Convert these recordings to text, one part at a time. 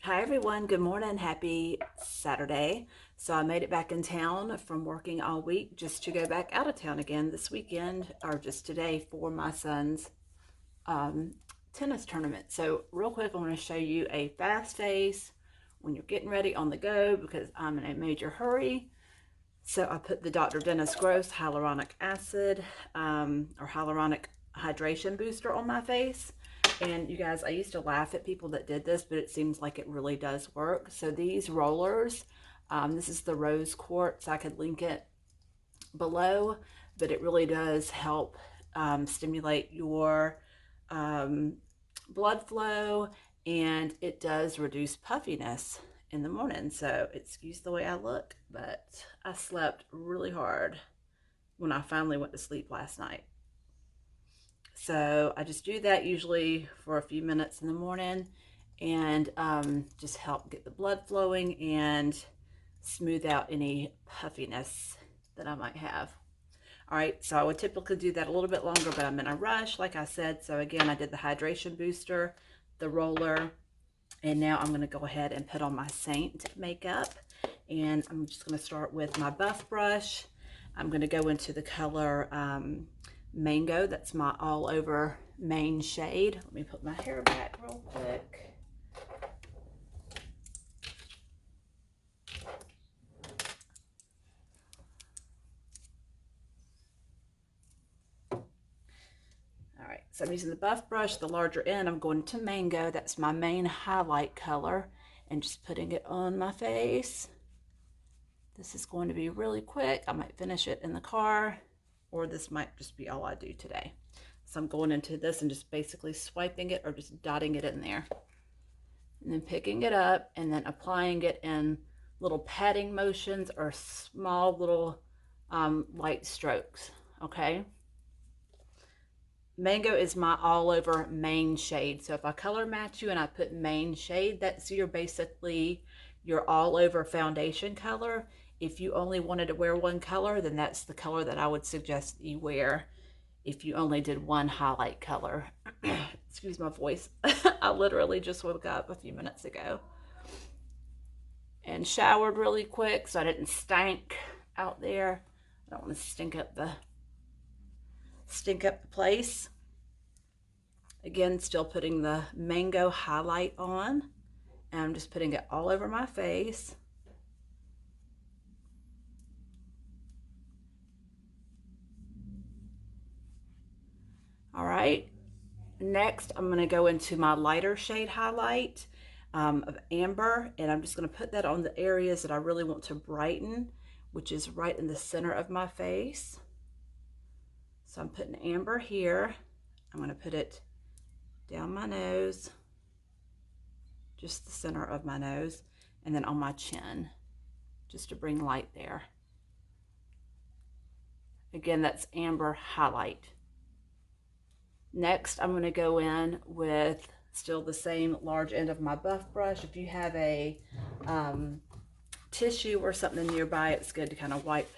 Hi everyone, good morning, happy Saturday. So I made it back in town from working all week just to go back out of town again this weekend, or just today, for my son's um, tennis tournament. So real quick, I want to show you a fast face when you're getting ready on the go because I'm in a major hurry. So I put the Dr. Dennis Gross hyaluronic acid or hyaluronic hydration booster on my face. And you guys, I used to laugh at people that did this, but it seems like it really does work. So these rollers, this is the rose quartz. I could link it below, but it really does help stimulate your blood flow, and it does reduce puffiness in the morning. So excuse the way I look, but I slept really hard when I finally went to sleep last night. So I just do that usually for a few minutes in the morning, and just help get the blood flowing and smooth out any puffiness that I might have. All right, so I would typically do that a little bit longer, but I'm in a rush, like I said. So again, I did the hydration booster, the roller, and now I'm gonna go ahead and put on my Seint makeup. And I'm just gonna start with my buff brush. I'm gonna go into the color Mango. That's my all over main shade. Let me put my hair back real quick. All right, so I'm using the buff brush, the larger end. I'm going to Mango. That's my main highlight color, and just putting it on my face. This is going to be really quick. I might finish it in the car, or this might just be all I do today. So I'm going into this and just basically swiping it or just dotting it in there. And then picking it up and then applying it in little patting motions or small little light strokes, okay? Mango is my all over main shade. So if I color match you and I put main shade, that's basically your all over foundation color. If you only wanted to wear one color, then that's the color that I would suggest you wear if you only did one highlight color. Excuse my voice. I literally just woke up a few minutes ago and showered really quick so I didn't stink out there. I don't want to stink up the place. Again, still putting the Mango highlight on, and I'm just putting it all over my face. All right, next I'm going to go into my lighter shade highlight of Amber, and I'm just going to put that on the areas that I really want to brighten, which is right in the center of my face. So I'm putting Amber here. I'm going to put it down my nose, just the center of my nose, and then on my chin, just to bring light there. Again, that's Amber highlight. Next, I'm going to go in with still the same large end of my buff brush. If you have a tissue or something nearby, it's good to kind of wipe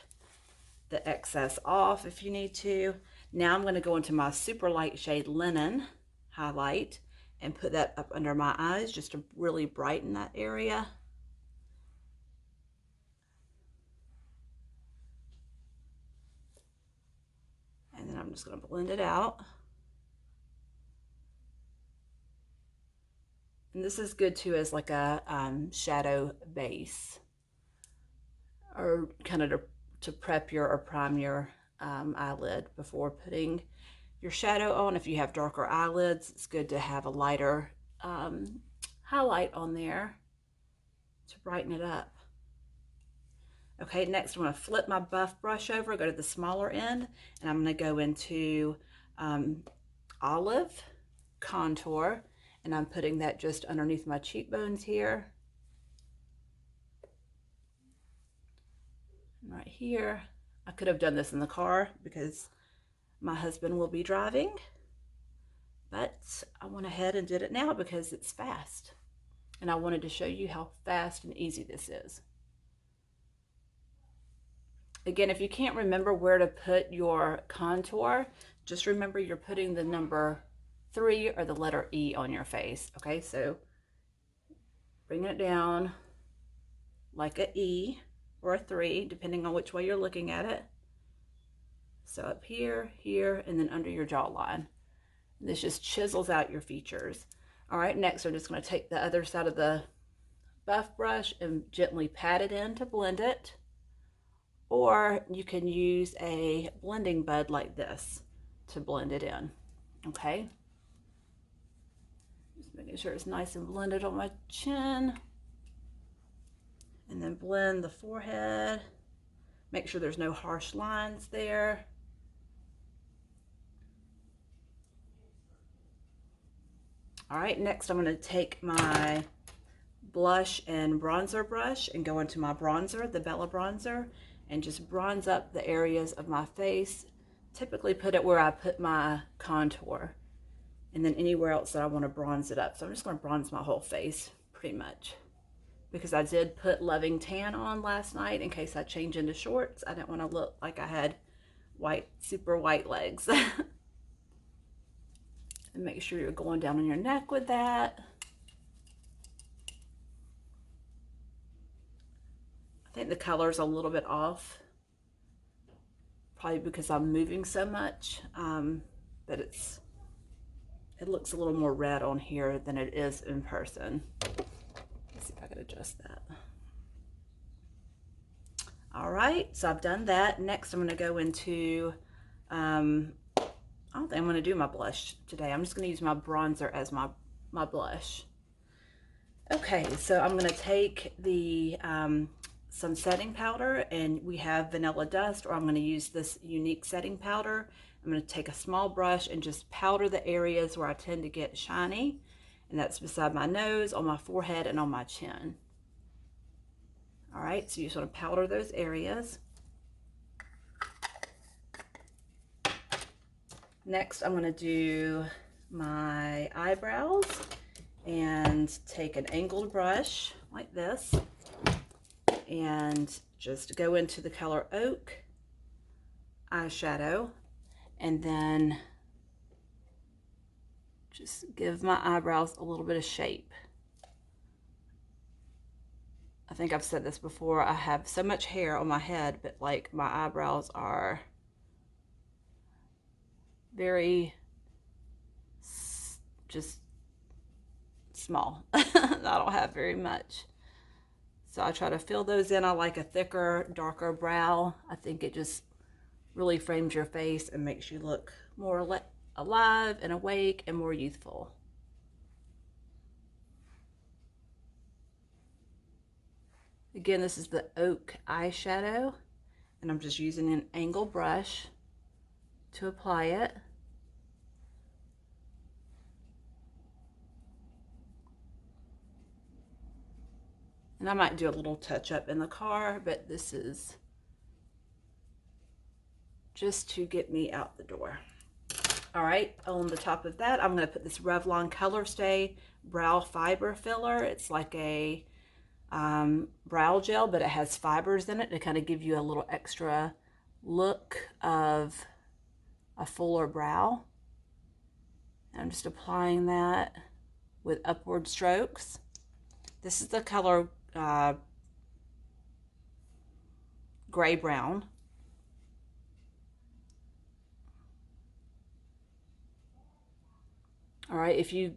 the excess off if you need to. Now I'm going to go into my super light shade Linen highlight and put that up under my eyes just to really brighten that area. And then I'm just going to blend it out. And this is good too as like a shadow base, or kind of to prep your or prime your eyelid before putting your shadow on. If you have darker eyelids, it's good to have a lighter highlight on there to brighten it up. Okay, next I'm going to flip my buff brush over, go to the smaller end, and I'm going to go into Olive Contour, and I'm putting that just underneath my cheekbones here. And right here. I could have done this in the car because my husband will be driving, but I went ahead and did it now because it's fast. And I wanted to show you how fast and easy this is. Again, if you can't remember where to put your contour, just remember you're putting the number 3 or the letter E on your face. Okay, so bringing it down like a E or a 3, depending on which way you're looking at it. So up here, here, and then under your jawline. This just chisels out your features. All right, next I'm just going to take the other side of the buff brush and gently pat it in to blend it. Or you can use a blending bud like this to blend it in. Okay. Just making sure it's nice and blended on my chin. And then blend the forehead. Make sure there's no harsh lines there. All right, next I'm going to take my blush and bronzer brush and go into my bronzer, the Bella bronzer, and just bronze up the areas of my face. Typically put it where I put my contour, and then anywhere else that I want to bronze it up. So I'm just going to bronze my whole face pretty much, because I did put Loving Tan on last night in case I change into shorts. I didn't want to look like I had white, super white legs. And make sure you're going down on your neck with that. I think the color's a little bit off, probably because I'm moving so much, but it looks a little more red on here than it is in person. Let's see if I can adjust that. All right, so I've done that. Next, I'm going to go into, I don't think I'm going to do my blush today. I'm just going to use my bronzer as my blush. Okay, so I'm going to take the some setting powder, and we have Vanilla Dust, or I'm going to use this Younique setting powder. I'm going to take a small brush and just powder the areas where I tend to get shiny, and that's beside my nose, on my forehead, and on my chin. All right, so you just want to powder those areas. Next, I'm going to do my eyebrows and take an angled brush like this and just go into the color Oak eyeshadow, and then just give my eyebrows a little bit of shape. I think I've said this before, I have so much hair on my head, but like my eyebrows are very just small. I don't have very much. So I try to fill those in. I like a thicker, darker brow. I think it just really frames your face and makes you look more alive and awake and more youthful. Again, this is the Oak eyeshadow, and I'm just using an angle brush to apply it. And I might do a little touch up in the car, but this is just to get me out the door. All right, on the top of that, I'm going to put this Revlon Color Stay Brow Fiber Filler. It's like a brow gel, but it has fibers in it to kind of give you a little extra look of a fuller brow. And I'm just applying that with upward strokes. This is the color gray brown. All right, if you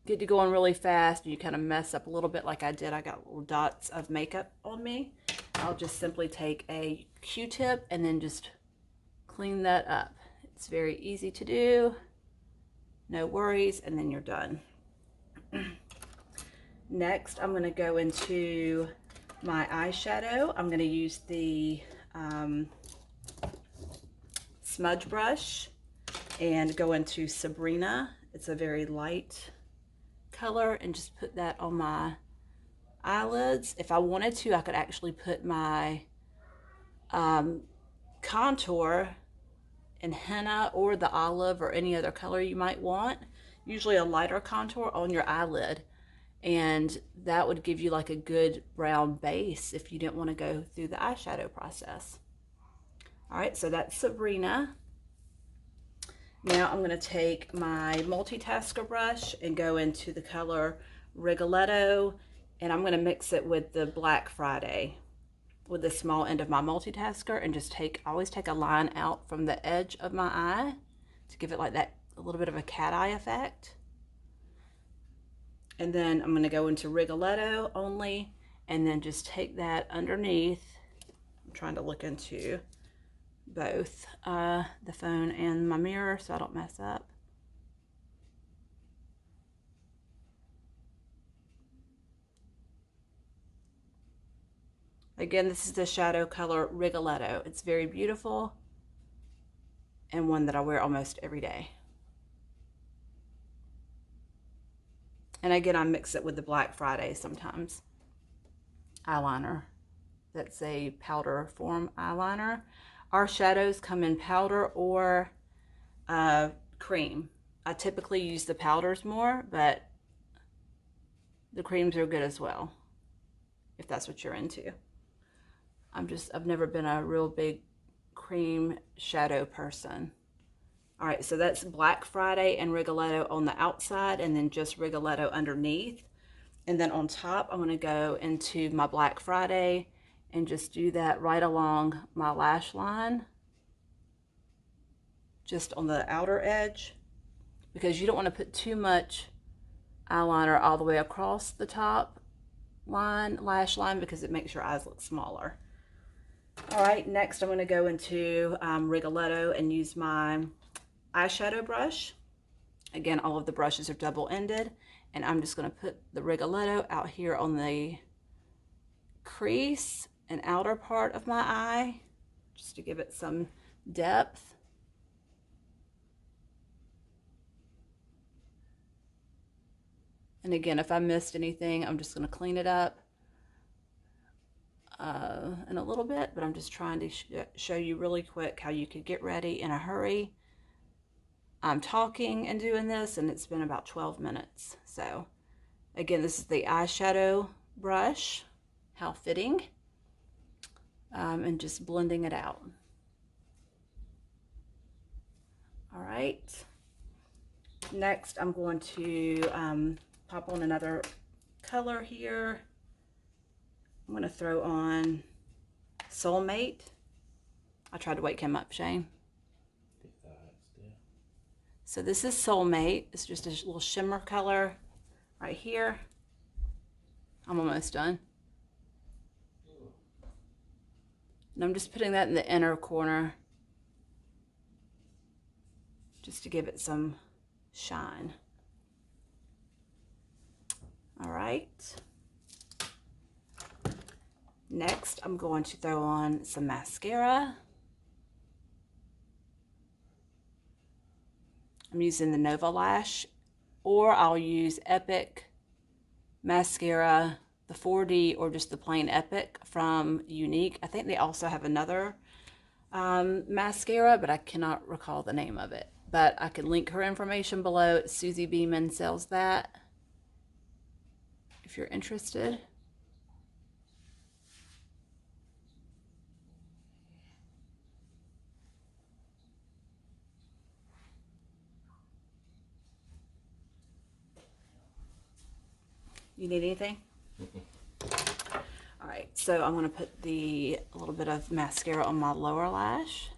get to going really fast and you kind of mess up a little bit like I did, I got little dots of makeup on me, I'll just simply take a Q-tip and then just clean that up. It's very easy to do, no worries, and then you're done. Next, I'm going to go into my eyeshadow. I'm going to use the Smudge Brush and go into Sabrina. It's a very light color, and just put that on my eyelids. If I wanted to, I could actually put my contour in henna or the olive or any other color you might want, usually a lighter contour, on your eyelid, and that would give you like a good brown base if you didn't want to go through the eyeshadow process. All right, so that's Sabrina. Now I'm going to take my Multitasker brush and go into the color Rigelletto And I'm going to mix it with the Black Friday with the small end of my multitasker, and just always take a line out from the edge of my eye to give it like that, a little bit of a cat eye effect. And then I'm going to go into Rigelletto only, and then just take that underneath. I'm trying to look into both the phone and my mirror so I don't mess up. Again, this is the shadow color Rigelletto. It's very beautiful and one that I wear almost every day. And again, I mix it with the Black Friday sometimes eyeliner. That's a powder form eyeliner. Our shadows come in powder or cream. I typically use the powders more, but the creams are good as well, if that's what you're into. I've never been a real big cream shadow person. All right, so that's Black Friday and Rigelletto on the outside, and then just Rigelletto underneath. And then on top, I'm gonna go into my Black Friday and just do that right along my lash line, just on the outer edge, because you don't want to put too much eyeliner all the way across the top lash line, because it makes your eyes look smaller. All right, next I'm going to go into Rigelletto and use my eyeshadow brush. Again, all of the brushes are double-ended, and I'm just going to put the Rigelletto out here on the crease and outer part of my eye, just to give it some depth. And again, if I missed anything, I'm just going to clean it up in a little bit, but I'm just trying to show you really quick how you could get ready in a hurry. I'm talking and doing this, and it's been about 12 minutes. So again, this is the eyeshadow brush. How fitting. And just blending it out. All right. Next, I'm going to pop on another color here. I'm going to throw on Soulmate. I tried to wake him up, Shane. So this is Soulmate. It's just a little shimmer color right here. I'm almost done. And I'm just putting that in the inner corner just to give it some shine. All right. Next, I'm going to throw on some mascara. I'm using the NovaLash, or I'll use Epic mascara, the 4D, or just the plain Epic from Younique. I think they also have another mascara, but I cannot recall the name of it. But I can link her information below. Susie Beeman sells that if you're interested. You need anything? All right, so I'm going to put a little bit of mascara on my lower lash.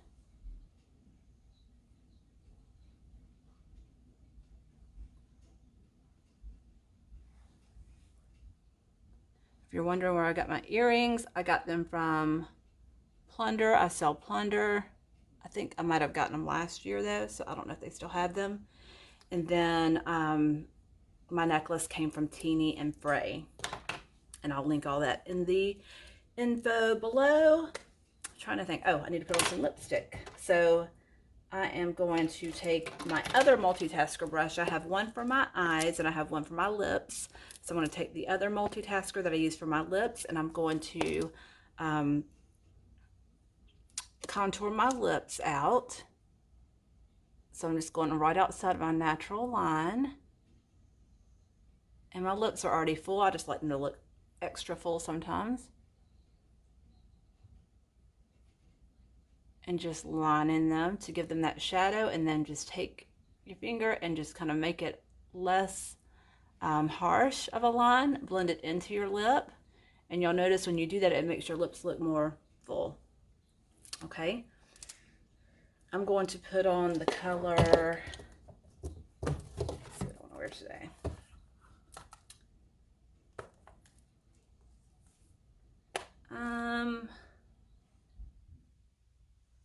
If you're wondering where I got my earrings, I got them from Plunder. I sell Plunder. I think I might have gotten them last year though, so I don't know if they still have them. And then my necklace came from teenieandfrey, and I'll link all that in the info below. I'm trying to think. Oh, I need to put on some lipstick. So I am going to take my other multitasker brush. I have one for my eyes and I have one for my lips. So I'm going to take the other multitasker that I use for my lips, and I'm going to contour my lips out. So I'm just going right outside my natural line. And my lips are already full. I just like them to look extra full sometimes. And just line in them to give them that shadow, and then just take your finger and just kind of make it less harsh of a line, blend it into your lip. And you'll notice when you do that, it makes your lips look more full. Okay. I'm going to put on the color, let's see what I want to wear today.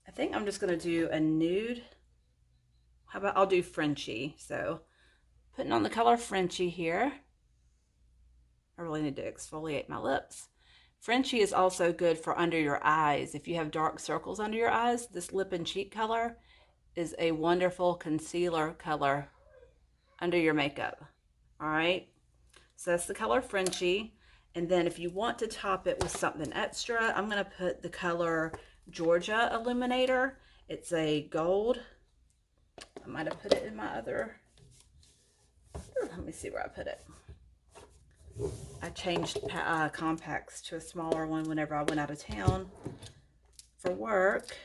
I think I'm just going to do a nude. How about I'll do Frenchie. So putting on the color Frenchie here. I really need to exfoliate my lips. Frenchie is also good for under your eyes. If you have dark circles under your eyes, this lip and cheek color is a wonderful concealer color under your makeup. All right, so that's the color Frenchie. And then if you want to top it with something extra, I'm going to put the color Georgia Illuminator. It's a gold. I might have put it in my other, let me see where I put it. I changed compacts to a smaller one whenever I went out of town for work.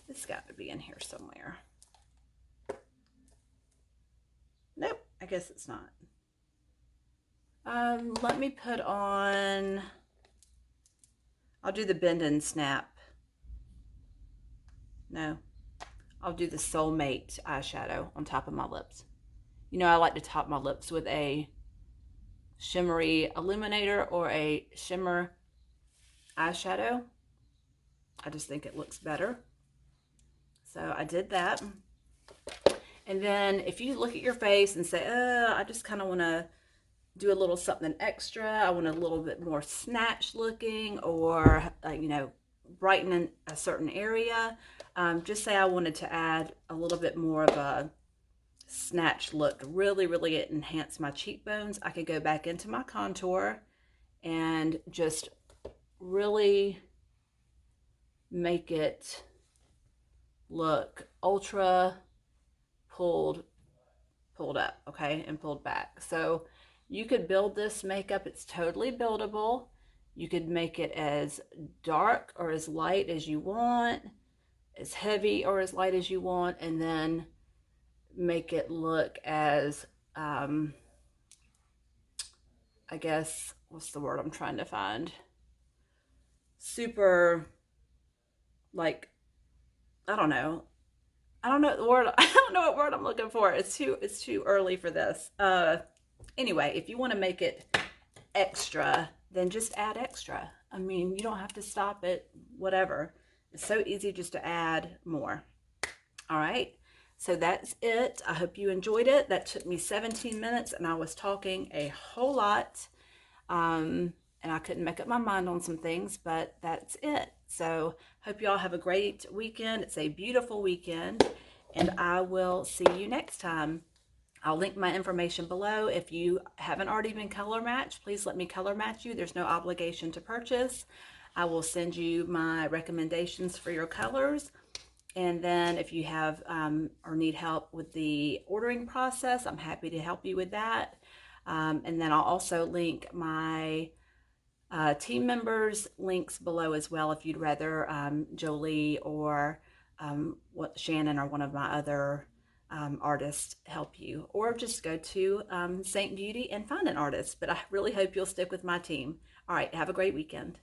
It's got to be in here somewhere. Nope, I guess it's not. Let me put on, I'll do the Bend and Snap. No, I'll do the Soulmate eyeshadow on top of my lips. You know, I like to top my lips with a shimmery illuminator or a shimmer eyeshadow. I just think it looks better. So I did that. And then if you look at your face and say, I just kind of want to do a little something extra, I want a little bit more snatch looking, or you know, brighten a certain area, just say I wanted to add a little bit more of a snatch look, really enhance my cheekbones, I could go back into my contour and just really make it look ultra pulled up, okay, and pulled back. So you could build this makeup, it's totally buildable. You could make it as dark or as light as you want, as heavy or as light as you want, and then make it look as, I guess, what's the word I'm trying to find? Super, like, I don't know the word. I don't know what word I'm looking for. It's too early for this. Anyway, if you want to make it extra, then just add extra. I mean, you don't have to stop it, whatever. It's so easy just to add more. All right, so that's it. I hope you enjoyed it. That took me 17 minutes and I was talking a whole lot. And I couldn't make up my mind on some things, but that's it. So hope you all have a great weekend. It's a beautiful weekend, and I will see you next time. I'll link my information below. If you haven't already been color matched, please let me color match you. There's no obligation to purchase. I will send you my recommendations for your colors. And then if you have or need help with the ordering process, I'm happy to help you with that. And then I'll also link my team members links below as well if you'd rather Jolie or Shannon or one of my other artists help you, or just go to Seint Beauty and find an artist. But I really hope you'll stick with my team. All right, have a great weekend.